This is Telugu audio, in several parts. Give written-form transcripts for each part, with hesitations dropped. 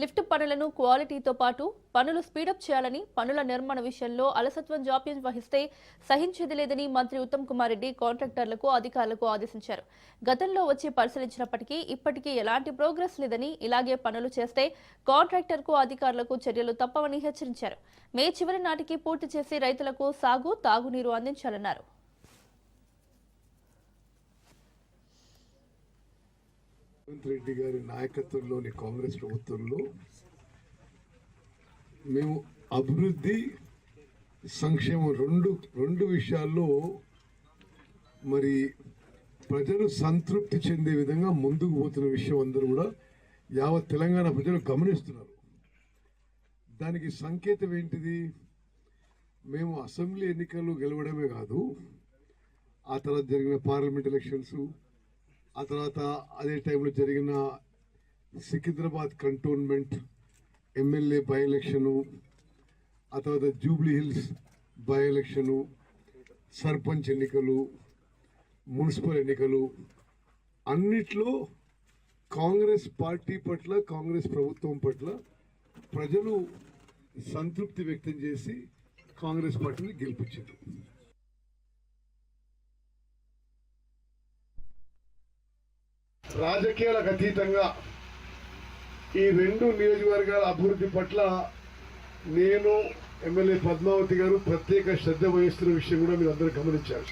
లిఫ్ట్ పనులను క్వాలిటీతో పాటు పనులు స్పీడప్ చేయాలని, పనుల నిర్మాణ విషయంలో అలసత్వం జాప్యం వహిస్తే సహించేది లేదని మంత్రి ఉత్తమ్ కుమార్ రెడ్డి కాంట్రాక్టర్లకు, అధికారులకు ఆదేశించారు. గతంలో వచ్చి పరిశీలించినప్పటికీ ఇప్పటికీ ఎలాంటి ప్రోగ్రెస్ లేదని, ఇలాగే పనులు చేస్తే కాంట్రాక్టర్కు, అధికారులకు చర్యలు తప్పవని హెచ్చరించారు. మే చివరి నాటికి పూర్తి చేసి రైతులకు సాగు, తాగునీరు అందించాలన్నారు. రేవంత్ రెడ్డి గారి నాయకత్వంలోని కాంగ్రెస్ ప్రభుత్వంలో మేము అభివృద్ధి, సంక్షేమం రెండు విషయాల్లో మరి ప్రజలు సంతృప్తి చెందే విధంగా ముందుకు పోతున్న విషయం అందరూ కూడా యావత్ తెలంగాణ ప్రజలు గమనిస్తున్నారు. దానికి సంకేతం ఏంటిది? మేము అసెంబ్లీ ఎన్నికల్లో గెలవడమే కాదు, ఆ తర్వాత జరిగిన పార్లమెంట్ ఎలక్షన్స్, ఆ తర్వాత అదే టైంలో జరిగిన Secunderabad cantonment MLA by election, ఆ తర్వాత Jubilee hills by election, sarpanch ఎన్నికలు, మున్సిపల్ ఎన్నికలు, అన్నిట్లో కాంగ్రెస్ పార్టీ పట్ల, కాంగ్రెస్ ప్రభుత్వం పట్ల ప్రజలు సంతృప్తి వ్యక్తం చేసి కాంగ్రెస్ పార్టీని గెలిపించారు. రాజకీయాలకు అతీతంగా ఈ రెండు నియోజకవర్గాల అభివృద్ధి పట్ల నేను, ఎమ్మెల్యే పద్మావతి గారు ప్రత్యేక శ్రద్ధ వహిస్తున్న విషయం కూడా మీరు అందరూ గమనించారు.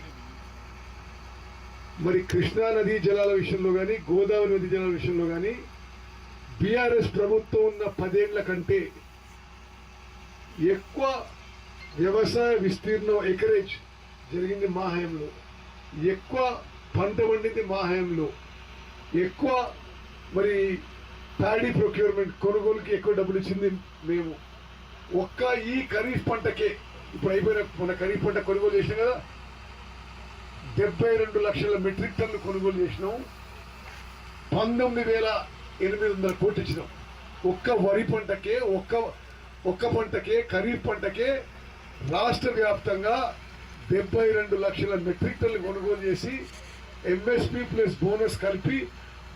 మరి కృష్ణా నదీ జలాల విషయంలో కానీ, గోదావరి నదీ జలాల విషయంలో కానీ బీఆర్ఎస్ ప్రభుత్వం ఉన్న 10 ఏళ్ల కంటే ఎక్కువ వ్యవసాయ విస్తీర్ణం, ఎకరేజ్ జరిగింది మా హయాంలో, ఎక్కువ పంట పండింది మా హయాంలో, ఎక్కువ మరి ప్యాడీ ప్రొక్యూర్మెంట్ కొనుగోలుకి ఎక్కువ డబ్బులు ఇచ్చింది మేము. ఒక్క ఈ ఖరీఫ్ పంటకే ఇప్పుడు అయిపోయిన మన ఖరీఫ్ పంట కొనుగోలు చేసినాం కదా, 72 లక్షల మెట్రిక్ టన్ను కొనుగోలు చేసినాం, 19,800 కోట్లు ఇచ్చినాం. ఒక్క వరి పంటకే, ఒక్క పంటకే, ఖరీఫ్ పంటకే రాష్ట్ర వ్యాప్తంగా 72 లక్షల మెట్రిక్ టన్ను కొనుగోలు చేసి ఎంఎస్పీ ప్లస్ బోనస్ కలిపి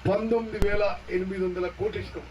19,800 కోట్లు ఇచ్చినాం.